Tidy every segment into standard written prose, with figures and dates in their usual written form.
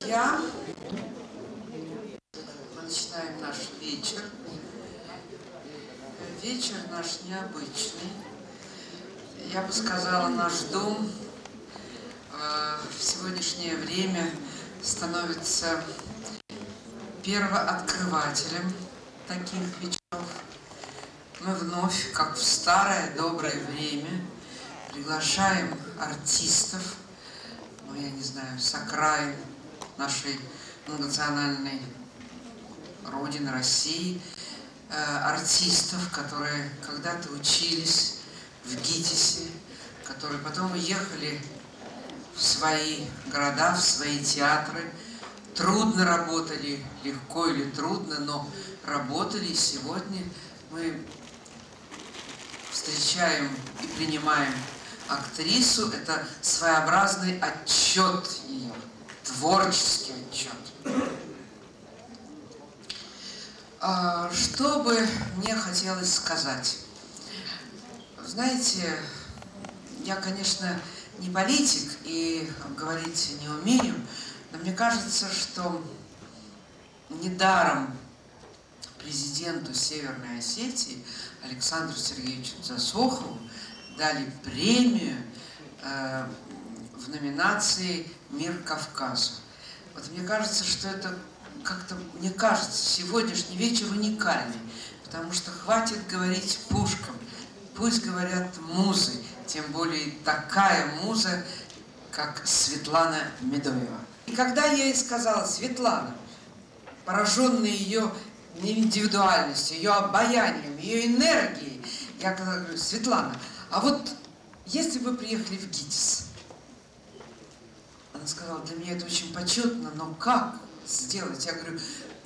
Мы начинаем наш вечер. Вечер наш необычный. Я бы сказала, наш дом в сегодняшнее время становится первооткрывателем таких вечеров. Мы вновь, как в старое доброе время, приглашаем артистов, я не знаю, с окраин нашей многонациональной родины России, артистов, которые когда-то учились в ГИТИСе, которые потом уехали в свои города, в свои театры, трудно работали, легко или трудно, но работали. И сегодня мы встречаем и принимаем актрису. Это своеобразный отчет ее, творческий отчет. Что бы мне хотелось сказать? Знаете, я, конечно, не политик и говорить не умею, но мне кажется, что недаром президенту Северной Осетии Александру Сергеевичу Засохову дали премию в номинации «Мир Кавказу». Вот мне кажется, что это как-то, мне кажется, сегодняшний вечер уникальный, потому что хватит говорить пушкам, пусть говорят музы, тем более такая муза, как Светлана Медоева. И когда я ей сказала: Светлана, пораженная ее индивидуальностью, ее обаянием, ее энергией, я говорю: Светлана, а вот если бы вы приехали в ГИТИС? Она сказала: для меня это очень почетно, но как сделать? Я говорю: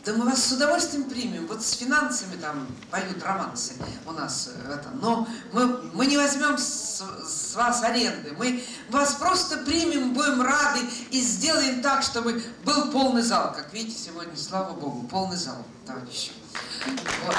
да мы вас с удовольствием примем, вот с финансами там поют романсы у нас это, но мы не возьмем с вас аренды, мы вас просто примем, будем рады и сделаем так, чтобы был полный зал. Как видите, сегодня, слава Богу, полный зал, товарищи. Вот.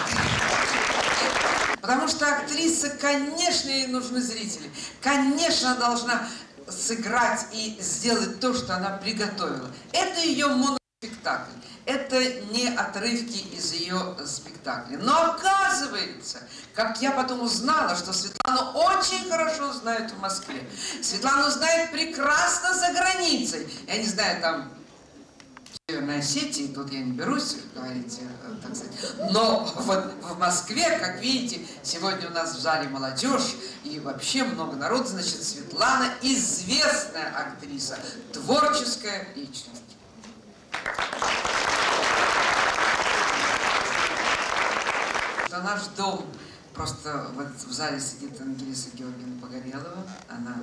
Потому что актриса, конечно, ей нужны зрители, конечно, она должна сыграть и сделать то, что она приготовила. Это ее моноспектакль. Это не отрывки из ее спектакля. Но оказывается, как я потом узнала, что Светлану очень хорошо знают в Москве. Светлану знают прекрасно за границей. Я не знаю, там, в Северной Осетии, тут я не берусь говорить, так сказать. Но вот в Москве, как видите, сегодня у нас в зале молодежь и вообще много народу. Значит, Светлана известная актриса, творческая личность. Наш дом, просто вот в зале сидит Ангелиса Георгиевна Погорелова, она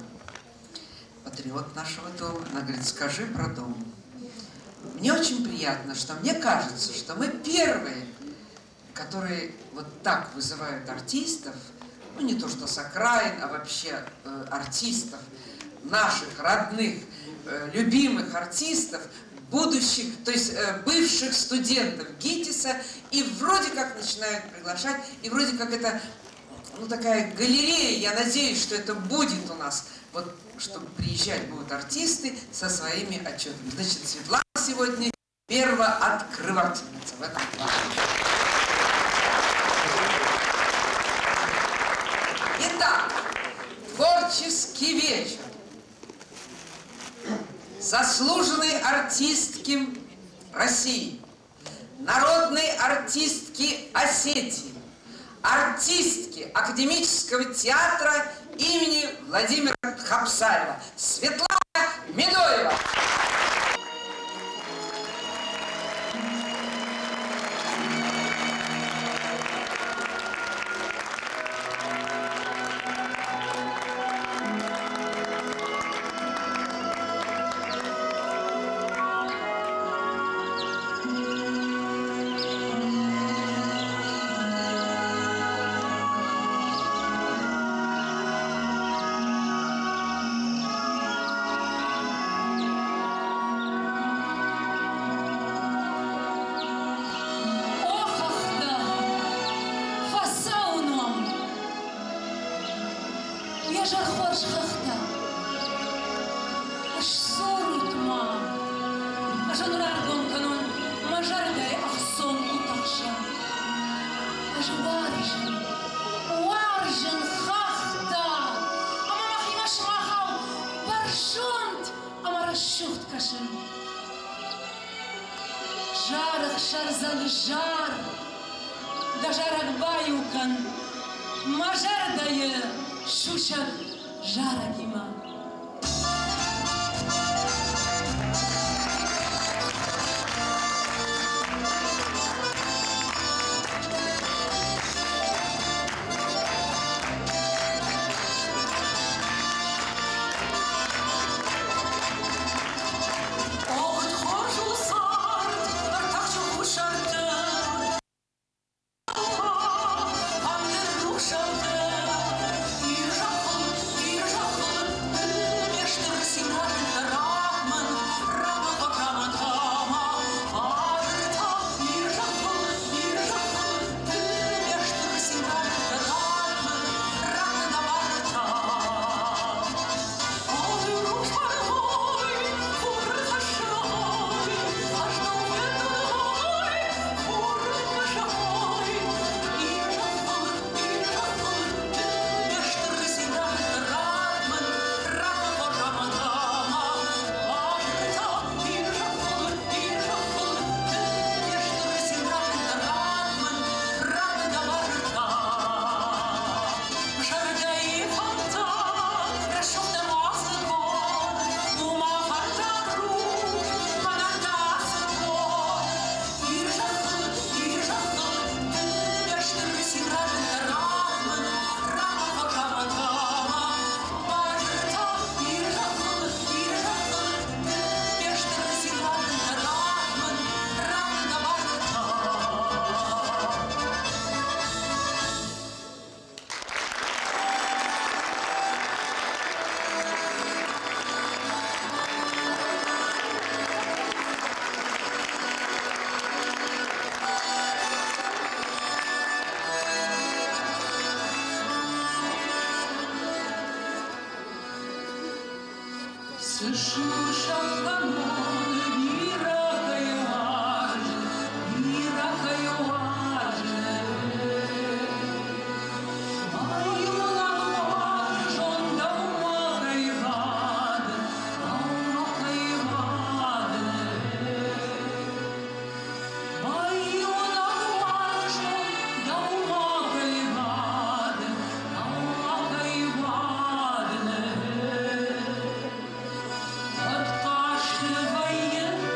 патриот нашего дома, она говорит: скажи про дом. Мне очень приятно, что мне кажется, что мы первые, которые вот так вызывают артистов, ну не то что с окраин, а вообще артистов, наших родных, любимых артистов, будущих, то есть бывших студентов ГИТИСа, и вроде как начинают приглашать, и вроде как это, ну, такая галерея, я надеюсь, что это будет у нас, вот, чтобы приезжать будут артисты со своими отчетами. Значит, Светлана сегодня первооткрывательница в этом плане. Итак, творческий вечер. Заслуженной артистки России, народной артистки Осетии, артистки Академического театра имени Владимира Хапсаева Светлана Медоева. Аж жардай ахсон утакшан. Аж варжен, варжен хахта. Амамахимаш махал баршонт, амарашухт кашен. Жарах шарзан жар, да жарак баюкан. Мажар дае шушак жаракима. От кашля воен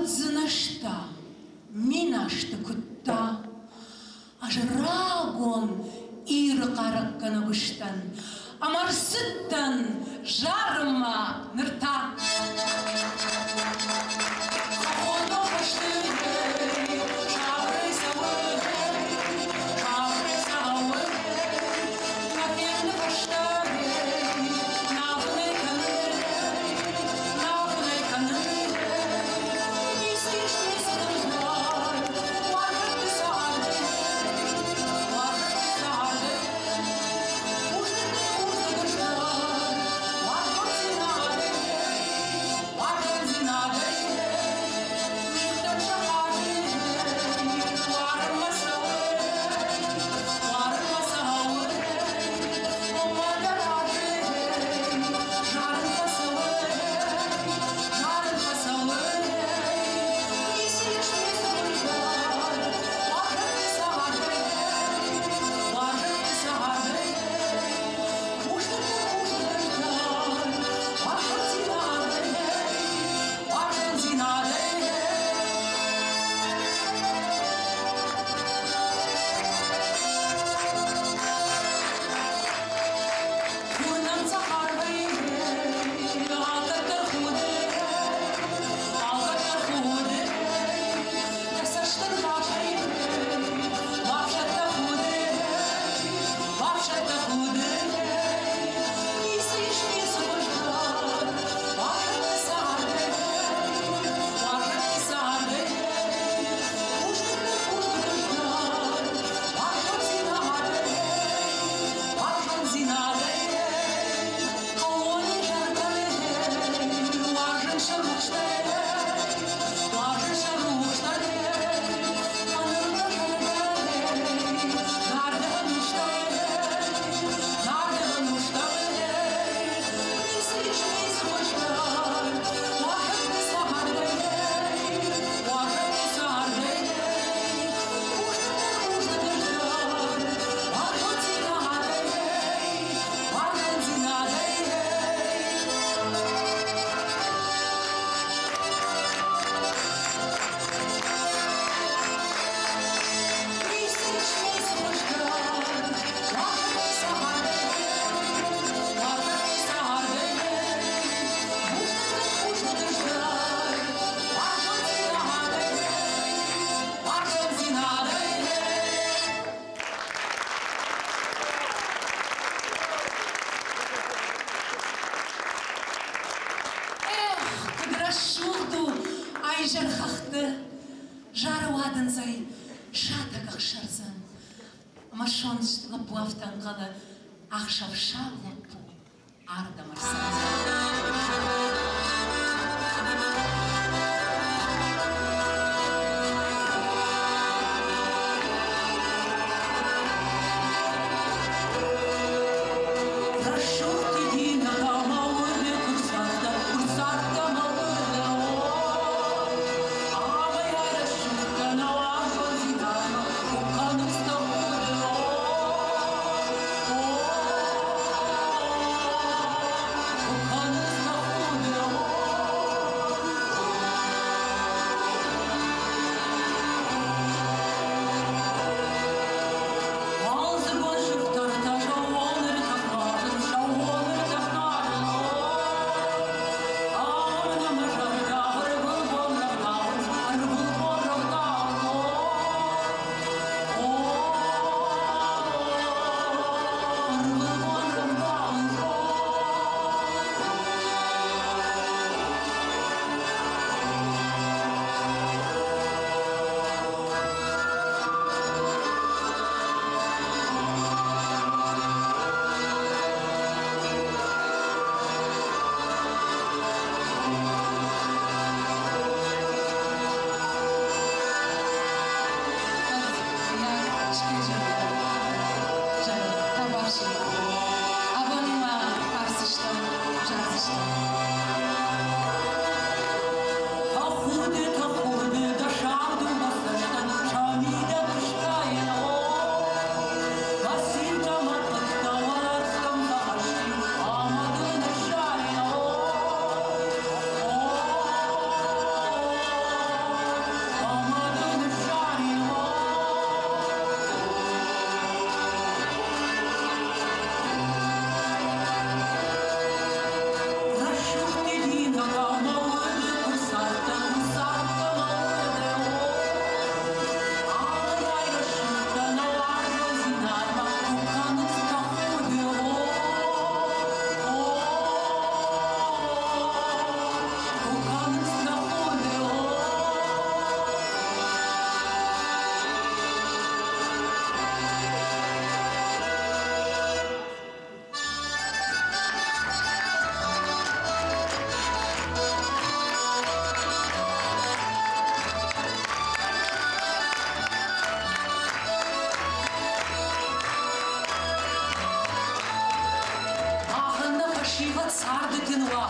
зынашта, минашты кутта, аж рагон иры қараққаны күштан, амарсыттан жарыма нырта. Жаруадынзай шатак ақшарзан. Машон лаплафтан қалы ақшавша лапу ардамарсан.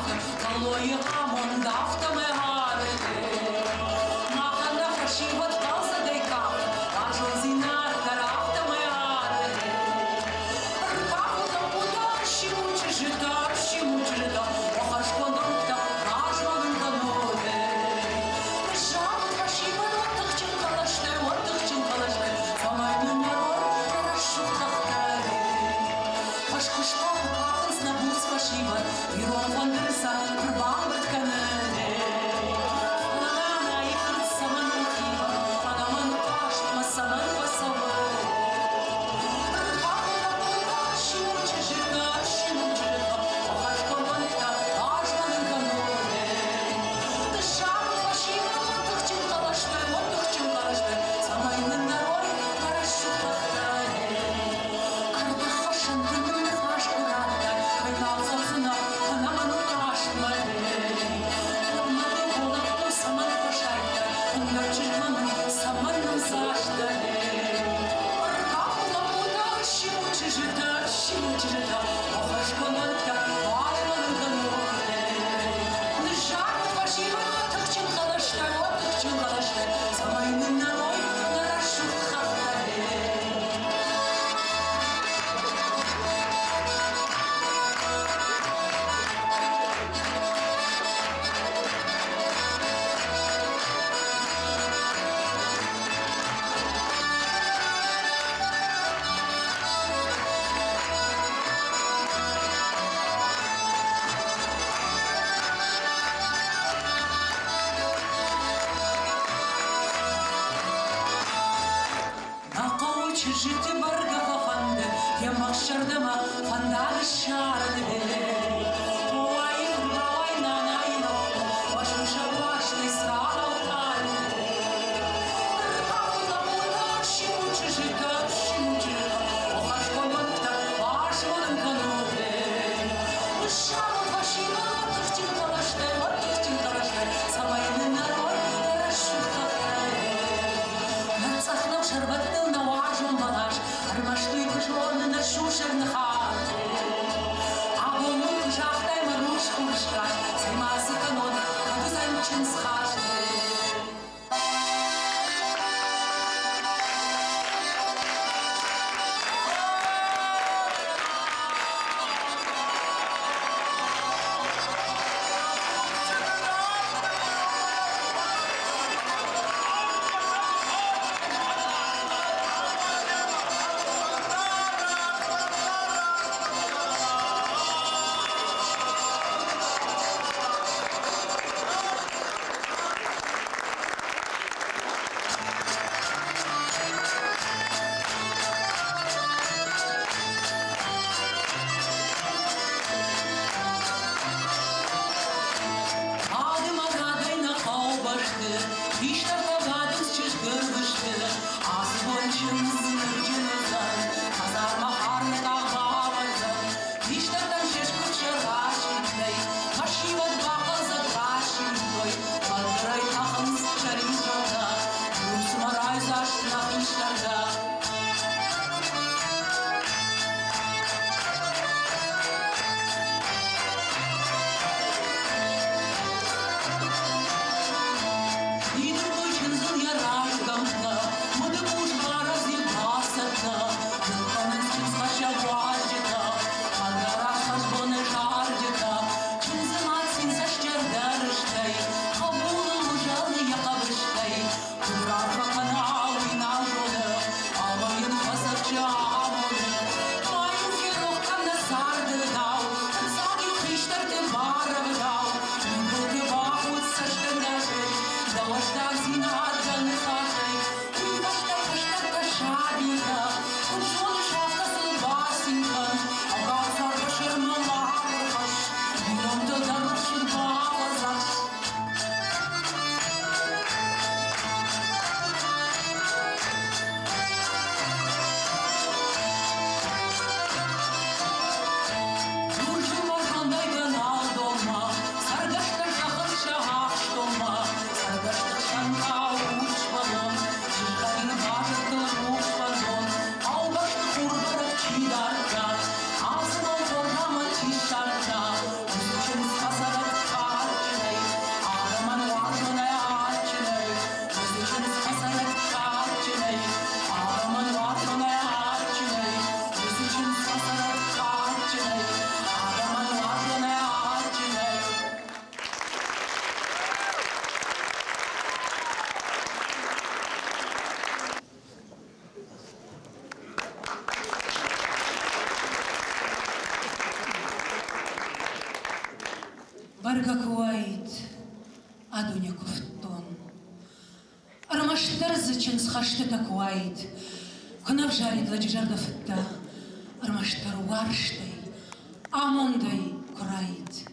dafta, kalloyi hamon dafta me harete. Mahana fashivat kalsa dekaf, vajon zinar tarafta me harete. Rkavu da puta, shimu chijita, ohashkodon ta, rajvan kanode. Shavat fashivat otakchin kalashte, samaynin naror, narashuk tahtare. Pashkushpa kafan snabur spashivat, viron vandrisa, prabambat kanade. Anana ifrit saman mukhiva, anaman pashma saman pasavare. Rkavu da puta, shimu chijita, ohashkodon ta, rajvan kanode. Shavat fashivat otakchin kalashte, samaynin naror, narashuk tahtare. Arda khashan dilin khash kurata, baynal sabzina, anaman kashmare. Madi bolaktu saman pashayta, undar chishman saman zashtare. Arkavu da puta, shimu chijita, ohashkodonta, rajvan kanode. Shavat fashivat otakchin kalashte, samaynin naror, narashuk tahtare. Жити баргава фанде, я махшардама фандали шарде. Ой, ой, нанайно, вашу шабашный сраутали. Ркаву лапута, шиму чижита, охашкоманта, вашван кануде. Шару вашима, тахтин калаште, самайны народ, нарашуктахтае. Нацахнав шарбатыл на важном балаш, армаштуй кушоны на шушер на хате. А вон خشترزچن خشتتك وايد كنا بجاري دلجر دفتا ارمشتر وارشتي اموندي كرايد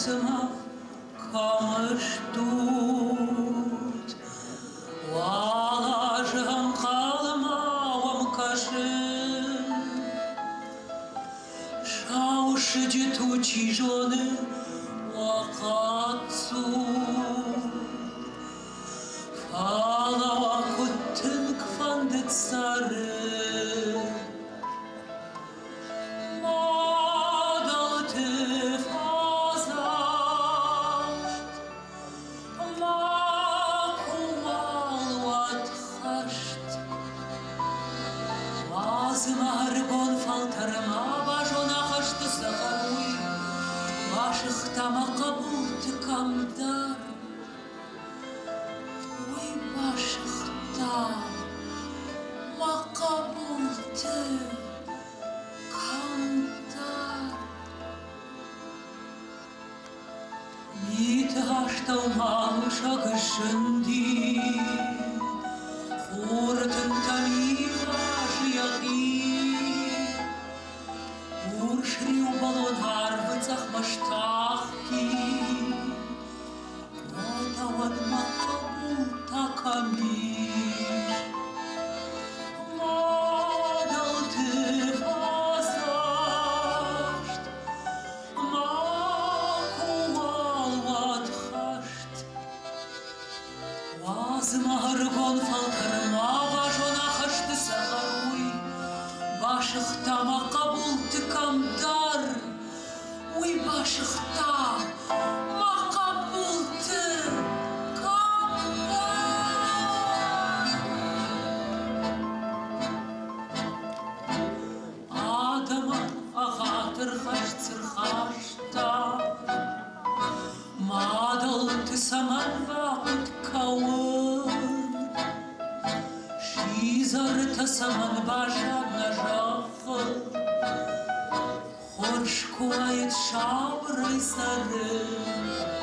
Сама камыштут, валажам калмавам кашин, шауши тучи жены вакацу, фалава куттын кфандет сары. Come Змагаргон фалтарма бажона хашты сахаруй, башыхта мақабулты камдар, уй башыхта мақабулты камдар. Адама ағатыр хашцыр хашта, мадалты саман вақыт кауын, шизарты саман бажадна жақы, хорш куайт шабрай сары.